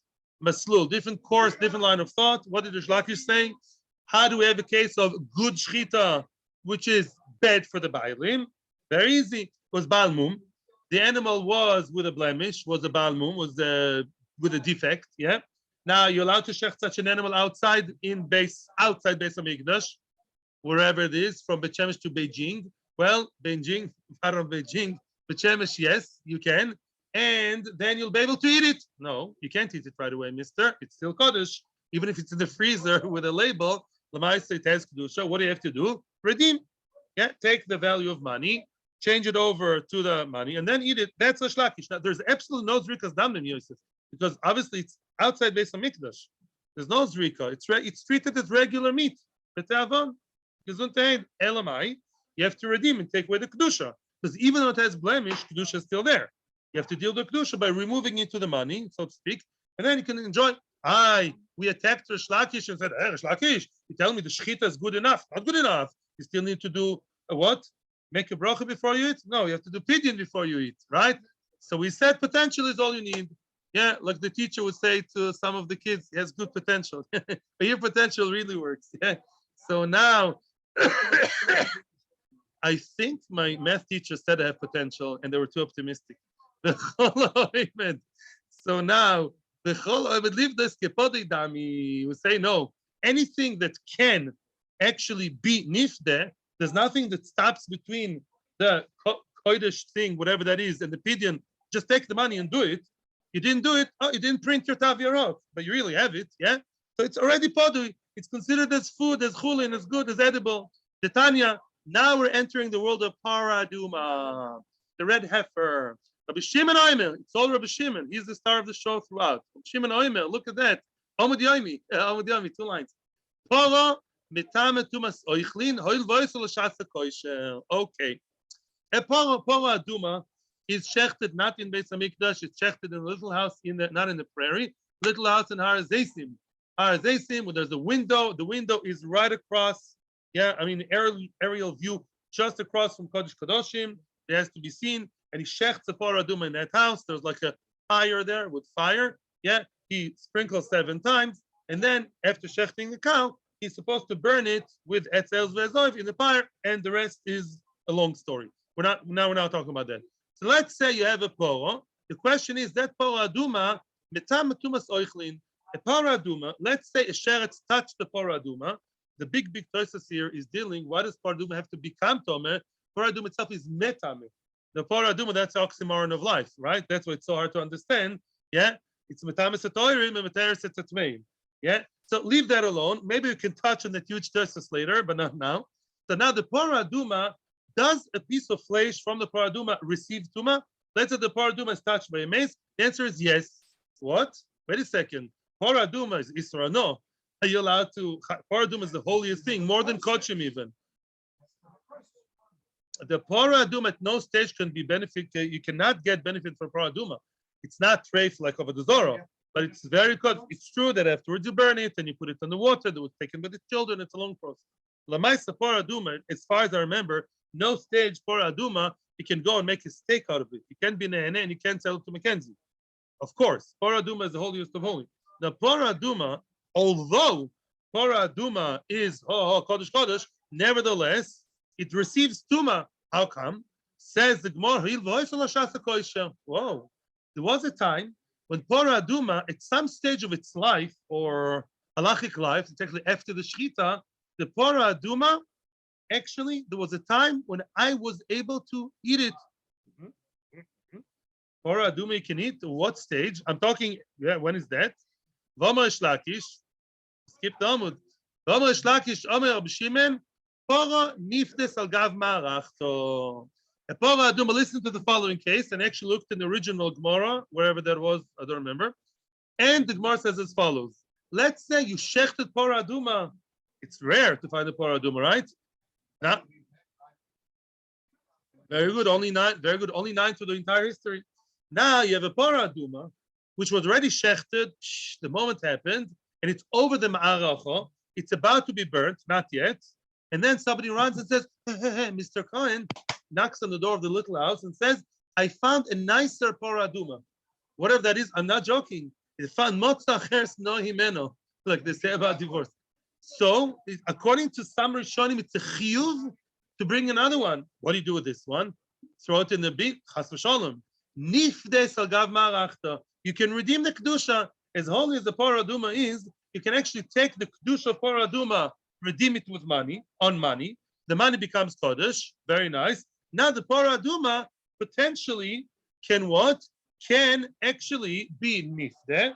maslul, different course, different line of thought. What did Raish Lakish say? How do we have a case of good shechita, which is bad for the bailim? Very easy. It was bal moom. The animal was with a blemish, was a bal moom, was with a defect. Yeah. Now you're allowed to shech such an animal outside outside Beis HaMikdash, wherever it is, from BHMK to Beijing. Well, Beijing, part of Beijing, BHMK, yes, you can, and then you'll be able to eat it. No, you can't eat it right away, mister. It's still kodesh, even if it's in the freezer with a label. Lamaisa, it has kedusha. What do you have to do? Redeem. Yeah, take the value of money, change it over to the money, and then eat it. That's Raish Lakish. Now, there's absolutely no zrikas damnim, Yosef, because obviously it's outside Beis HaMikdash. There's no zrika. It's treated as regular meat. B'te'avon, gesundheit, elamai. You have to redeem and take away the kedusha, because even though it has blemish, kedusha is still there. You have to deal with the kedusha by removing it to the money, so to speak, and then you can enjoy. We attacked Raish Lakish and said, hey, Raish Lakish, you tell me the shechita is good enough. Not good enough. You still need to do a what? Make a bracha before you eat? No, you have to do pidyon before you eat, right? So we said potential is all you need. Yeah, like the teacher would say to some of the kids, he has good potential. But your potential really works. Yeah. So now, I think my math teacher said I have potential and they were too optimistic. So now, I would leave this kepodi dami. We say no. Anything that can actually be nifde, there's nothing that stops between the kodesh thing, whatever that is, and the pidyon. Just take the money and do it. You didn't do it. Oh, you didn't print your tav yarok, but you really have it. Yeah. So it's already podui. It's considered as food, as chulin, as good, as edible. The Tanya. Now we're entering the world of adumah, the red heifer. Rabbi Shimon Oimer, it's all Rabbi Shimon. He's the star of the show throughout. Shimon Oimer, look at that. Amud Yomi, 2 lines. Okay. A para adumah is shechetd not in Beis HaMikdash. It's shechetd in a little house not in the prairie. Little house in Har Zaysim. Har Zaysim, where there's a window. The window is right across. Yeah, I mean aerial view just across from Kodesh Kodoshim. It has to be seen. And he shechts a para adumah in that house. There's like a fire there with fire. Yeah, he sprinkles 7 times, and then after shechting the cow, he's supposed to burn it with etzel ve'ezov in the fire, and the rest is a long story. We're not talking about that. So let's say you have a para. The question is that para adumah metam tumas oichlin. A para adumah. Let's say a sheretz touched the para adumah. The big toises here is dealing. Why does para adumah have to become tomeh? Para adumah itself is metameh. The para adumah, that's the oxymoron of life, right? That's why it's so hard to understand. Yeah, it's metamis atoirim and meteris etatmeim. Yeah, so leave that alone. Maybe we can touch on that huge tesis later, but not now. So now the para adumah, does a piece of flesh from the para adumah receive tuma? Let's say the para adumah is touched by a mace. The answer is yes. What? Wait a second. Para adumah is isra. No, are you allowed to? Para adumah is the holiest thing, more than kodshim even. The para adumah at no stage can be benefit. You cannot get benefit from para adumah. It's not treif like of a dozoro, but it's very good. It's true that afterwards you burn it and you put it in the water that was taken by the children. It's a long process. Lamaisa para adumah, as far as I remember, no stage para adumah. You can go and make a steak out of it. You can't be nehene and you can't sell it to Mackenzie. Of course, para adumah is the holiest of holy. The para adumah although Torah adumah is kodesh kodesh, nevertheless it receives tuma. How come? Says the Gemara. Whoa, there was a time when Torah adumah, at some stage of its life or halachic life, it's actually after the shechita, the Torah adumah. Actually, there was a time when I was able to eat it. Torah adumah you can eat. What stage? I'm talking. Yeah, when is that? Raish Lakish. Skip the Amud. Raish Lakish. Omer b'Shimon. Torah nifdes al gav marach. So, a Torah adumah. Listen to the following case, and actually looked in the original Gemara, wherever that was. I don't remember. And the Gemara says as follows: let's say you shechetd Torah adumah. It's rare to find a Torah adumah, right? Now, very good. Only 9. Very good. Only 9 to the entire history. Now you have a Torah adumah, which was already shechted. The moment happened, and it's over the ma'aracha. It's about to be burnt, not yet. And then somebody runs and says, hey, Mr. Cohen, knocks on the door of the little house and says, I found a nicer Torah adumah. Whatever that is, I'm not joking. They found motzah chers no himeno, like they say about divorce. So, according to some Rishonim, it's a chiyuv to bring another one. What do you do with this one? Throw it in the beat, chas v'sholom. Nifdes al gav marachta. You can redeem the kedusha. As holy as the Torah adumah is, you can actually take the kedusha of Torah adumah, redeem it with money, on money. The money becomes kodesh. Very nice. Now the Torah adumah potentially can what? Can actually be nifde.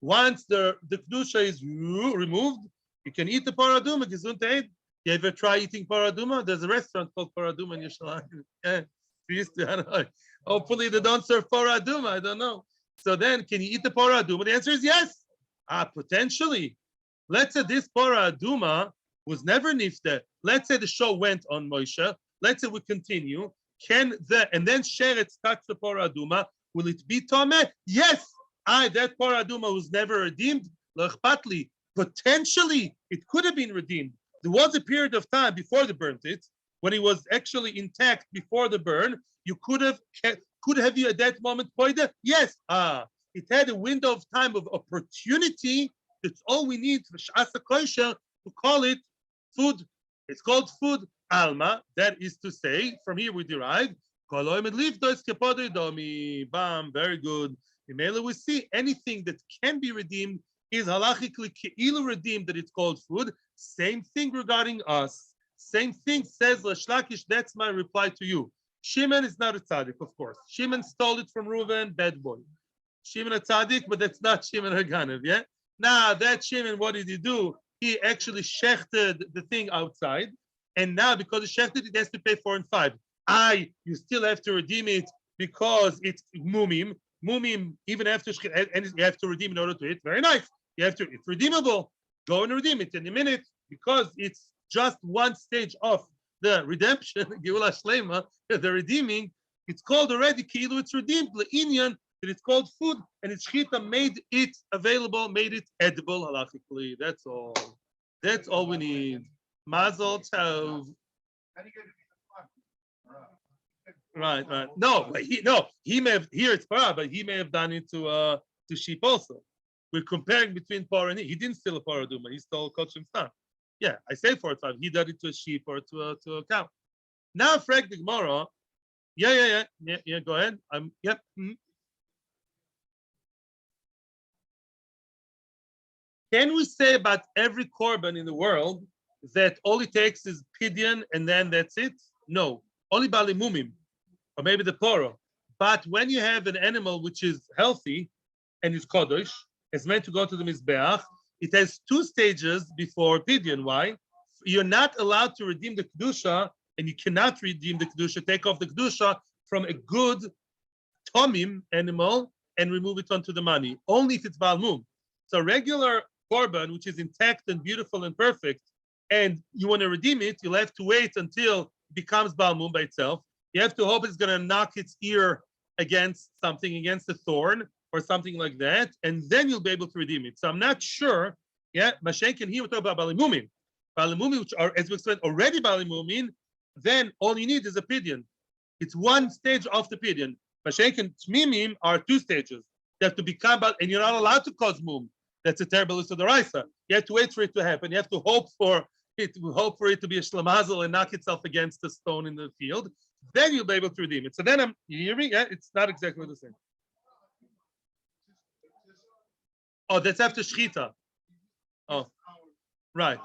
Once the kedusha is removed, you can eat the Torah adumah. Gesundheit. You ever try eating Torah adumah? There's a restaurant called Torah adumah in Yerushalayim. Yeah, we used to. I don't know. Hopefully they don't serve Torah adumah. I don't know. So then, can you eat the Torah adumah? The answer is yes. Potentially. Let's say this Torah adumah was never nifte. Let's say the show went on Moshe. Let's say we continue. And then shechetd touch the Torah adumah. Will it be tameh? Yes. That Torah adumah was never redeemed. L'chpatli. Potentially, it could have been redeemed. There was a period of time before they burnt it, when it was actually intact before the burn. You could have you at that moment poida? Yes. It had a window of time of opportunity. That's all we need for sh'asa kosher to call it food. It's called food alma. That is to say, from here we derive. Bam, very good. In we see anything that can be redeemed is halachically ke'ilu redeemed, that it's called food. Same thing regarding us. Same thing says Raish Lakish. That's my reply to you. Shimon is not a tzaddik, of course. Shimon stole it from Reuven, bad boy. Shimon a tzaddik, but that's not Shimon Haganev, yeah? Now, that Shimon, what did he do? He actually sheched the thing outside, and now because he sheched it has to pay 4 and 5. You still have to redeem it because it's moomim. Moomim, even after and you have to redeem in order to eat. Very nice. It's redeemable. Go and redeem it in a minute because it's just one stage of the redemption, Geula Shlema, the redeeming. It's called already Kilu, it's redeemed, Le'inyan, that it's called food, and its shechita made it available, made it edible halachically. That's all. That's all we need. Mazel tov. Right. No, he may have here it's parah, but he may have done it to sheep also. We're comparing between parah and he didn't steal a parah adumah, he stole kodshim stuff. Yeah, I say 4 or 5. He did it to a sheep or to a cow. Now, frag the Gemara. Yeah. Go ahead. Yep. Can we say about every korban in the world that all it takes is pidyon and then that's it? No, only balimumim, or maybe the poro. But when you have an animal which is healthy and is kodesh, it's meant to go to the mizbeach. It has 2 stages before pidyon. Why? You're not allowed to redeem the kedusha, and you cannot redeem the kedusha, take off the kedusha from a good tomim animal and remove it onto the money. Only if it's balmum. So regular korban, which is intact and beautiful and perfect, and you want to redeem it, you'll have to wait until it becomes balmum by itself. You have to hope it's going to knock its ear against something, against a thorn or something like that, and then you'll be able to redeem it. So I'm not sure. Yeah, Mashenkin here we talk about balimumin. Balimumin, which are, as we explained, already balimumin, then all you need is a pidyon. It's 1 stage of the pidyon. Mashenkin tmimim are 2 stages. They have to become, and you're not allowed to cause moom. That's a terrible issue of the Raisa. You have to wait for it to happen. You have to hope for it to be a shlamazel and knock itself against a stone in the field. Then you'll be able to redeem it. So then you hear me? Yeah, it's not exactly the same. Oh, that's after shechita. Oh, right.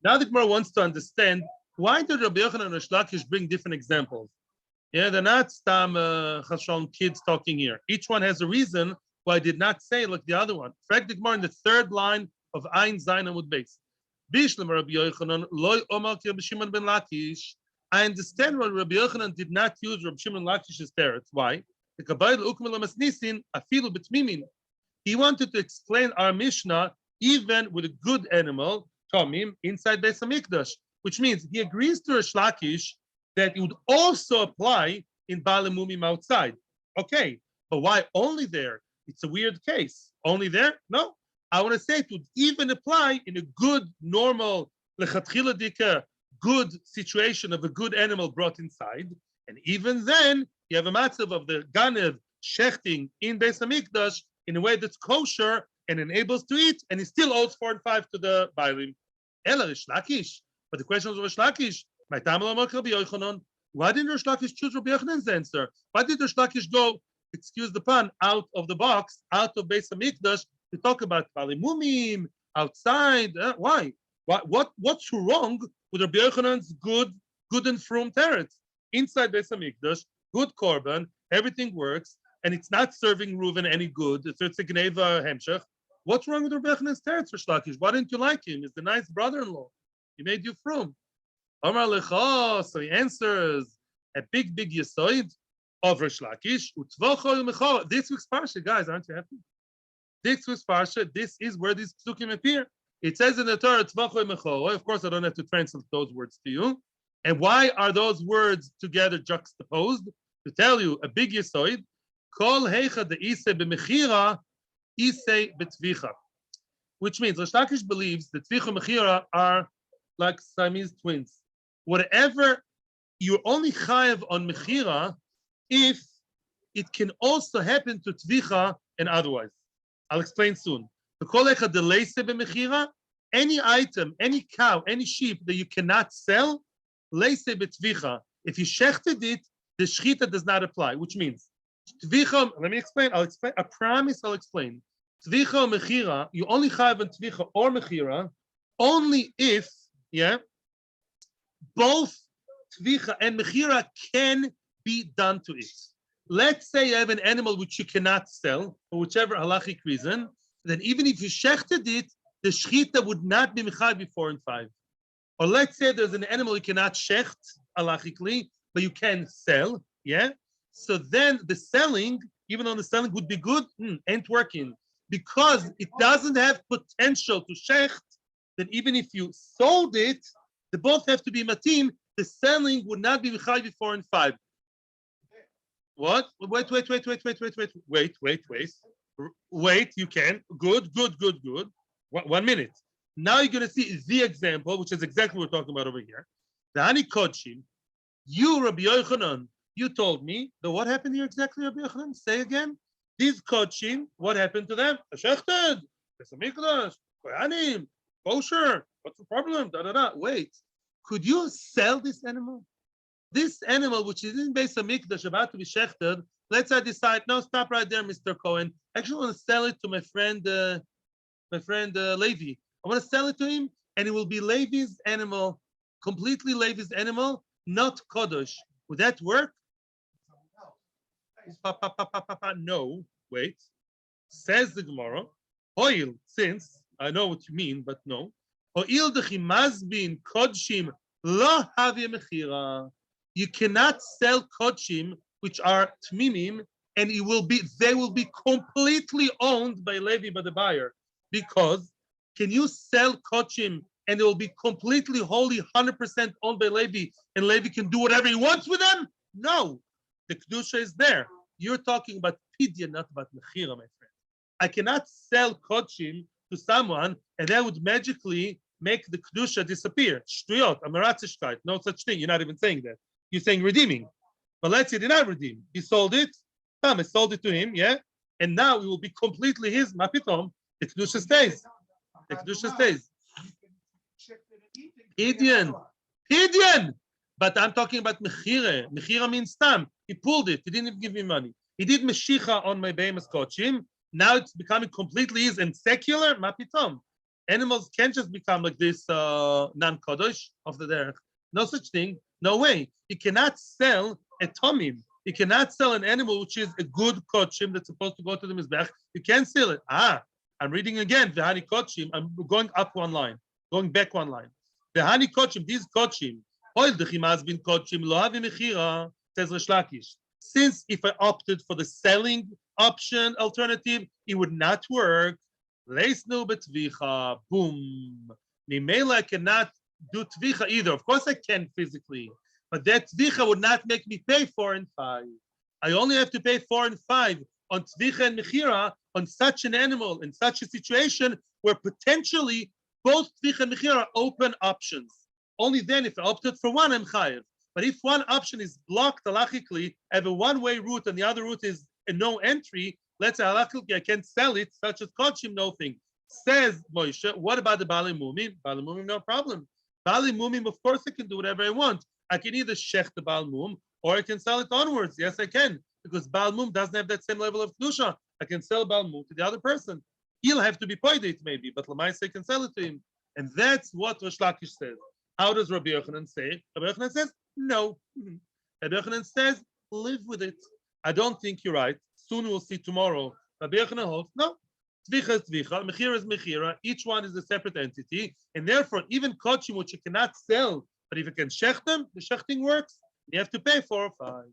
Now the Gemara wants to understand why did Rabi Yochanan and Raish Lakish bring different examples? Yeah, they're not kids talking here. Each one has a reason why I did not say like the other one. Frag the Gemara in the third line of Ein Zayin Amud Beis. Bishlam Rabi Yochanan loy omar ki Rabbi Shimon ben Lakish. I understand why Rabbi Yochanan did not use Rabbi Shimon Lakish's teretz. Why? He wanted to explain our Mishnah even with a good animal, Tomim, inside Beis Hamikdash, which means he agrees to Raish Lakish that it would also apply in Bale Mumim outside. Okay, but why only there? It's a weird case. Only there? No. I want to say it would even apply in a good, normal, lechatchila dika, good situation of a good animal brought inside. And even then, you have a matzav of the ganev shechting in Beis Hamikdash in a way that's kosher and enables to eat, and he still owes 4 and 5 to the bailim. Ela Raish Lakish. But the question was Raish Lakish. Why didn't Raish Lakish choose Rabbi Yochanan's answer? Why did Raish Lakish go, excuse the pun, out of the box, out of Beis Hamikdash to talk about balimumim outside? Why? What's wrong with Rabbi Yochanan's good and frum teretz? Inside Beis Hamikdash, good korban, everything works, and it's not serving Reuven any good. It's a gneva hemshech. What's wrong with Rabbi Yochanan's teretz, Raish Lakish? Why didn't you like him? He's the nice brother-in-law. He made you frum. Amar lecha, so he answers a big yesoid of Raish Lakish. This week's parsha, guys, aren't you happy? This week's parsha, this is where these psukim appear. It says in the Torah, Tzvachoy Mechoy. Of course, I don't have to translate those words to you. And why are those words together juxtaposed? To tell you, a big yesoid, Kol heicha de ise b'mechira, ise b'tvicha. Which means, Raish Lakish believes that tvicha and mechira are like Siamese twins. Whatever, you're only chayav on mechira if it can also happen to tvicha and otherwise. I'll explain soon. Any item, any cow, any sheep that you cannot sell, if you shechetd it, the shechita does not apply, which means tvicha, let me explain, I'll explain, I promise I'll explain. Tvicha or mechira, you only chayav on tvicha or mechira only if, both tvicha and mechira can be done to it. Let's say you have an animal which you cannot sell, for whichever halachic reason, then even if you shechetd it, the shechita would not be mechai before 4 and 5. Or let's say there's an animal you cannot shecht halachically, but you can sell, So then the selling, even though the selling would be good, ain't working. Because it doesn't have potential to shecht, then even if you sold it, they both have to be matim. The selling would not be mechai before 4 and 5. What? Wait. Wait, you can. Good. 1 minute. Now you're going to see the example, which is exactly what we're talking about over here. The hani kodshim, you, Rabi Yochanan, you told me that what happened here exactly, Rabi Yochanan? Say again. These kodshim, what happened to them? Scheched, Beis Hamikdash, koyanim, kosher. What's the problem? Wait. Could you sell this animal? This animal, which is in Beis Hamikdash, about to be sheched, let's I decide, no, stop right there, Mr. Cohen. I actually want to sell it to my friend Levi. I want to sell it to him, and it will be Levi's animal, completely Levi's animal, not Kodosh. Would that work? No, wait. Says the Gemara, Oil, since, I know what you mean, but no. Oil dechi mazbin kodshim lo havye mechira. You cannot sell kodshim, which are tmimim, and they will be completely owned by Levi, by the buyer. Because can you sell kodshim and it will be completely wholly 100% owned by Levi, and Levi can do whatever he wants with them? No, the kedusha is there. You're talking about pidya, not about mechira, my friend. I cannot sell kodshim to someone and that would magically make the kedusha disappear. Shtuyot, amaratzishkeit, no such thing. You're not even saying that. You're saying redeeming. But let's say he did not redeem. He sold it. Thomas sold it to him, yeah? And now it will be completely his. Mapitom, the kedusha stays. The kedusha stays. Pidyon. But I'm talking about mechira. Mechira means tam. He pulled it. He didn't even give me money. He did meshicha on my behemoth kodshim. Now it's becoming completely his and secular. Mapitom. Animals can't just become like this non-kodosh of the derech. No such thing. No way. You cannot sell a tomim. You cannot sell an animal which is a good kodshim that's supposed to go to the mizbech. You can't sell it. I'm reading again. V'hani kodshim. I'm going up one line, going back one line. V'hani kodshim. These kodshim. Oil dechima has been kodshim lo havi mechira. Says Raish Lakish. Since if I opted for the selling option alternative, it would not work. Leisnu betvicha. Boom. Mimela I cannot do tvicha either. Of course I can physically, but that tvicha would not make me pay 4 and 5. I only have to pay 4 and 5 on tvicha and mechira on such an animal in such a situation where potentially both tvicha and mechira are open options. Only then, if I opted for one, I'm chayav. But if one option is blocked halachically, I have a one-way route and the other route is a no entry. Let's say halachically I can't sell it, such as kodshim, no thing. Says Moshe, what about the bali moomim? Bali moomim, no problem. Bali moomim, of course, I can do whatever I want. I can either shech the bal moom or I can sell it onwards. Yes, I can, because bal moom doesn't have that same level of kedusha. I can sell bal moom to the other person. He'll have to be poidate maybe, but Lamaisa can sell it to him, and that's what Raish Lakish says. How does Rabi Yochanan say? Rabi Yochanan says no. Rabbi Yochanan says live with it. I don't think you're right. Soon we'll see tomorrow. Rabbi Yochanan holds no. Tvicha is tvicha, mechira is mechira. Each one is a separate entity, and therefore even kodshim which you cannot sell, but if you can shech them, the shechting works. You have to pay 4 or 5.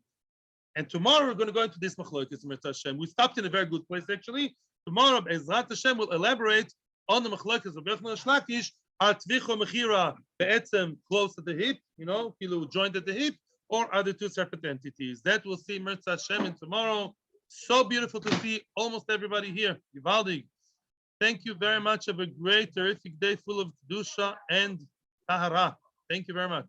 And tomorrow we're going to go into this machlokes Mirza Hashem. We stopped in a very good place actually. Tomorrow, Ezrat Hashem will elaborate on the machlokes of Raish Lakish. Are tvicha mechira be'etzem close at the hip, kilu joined at the hip, or are the two separate entities? That we'll see Mirza Hashem in tomorrow. So beautiful to see almost everybody here. Givaldig. Thank you very much. Have a great, terrific day full of kedusha and tahara. Thank you very much.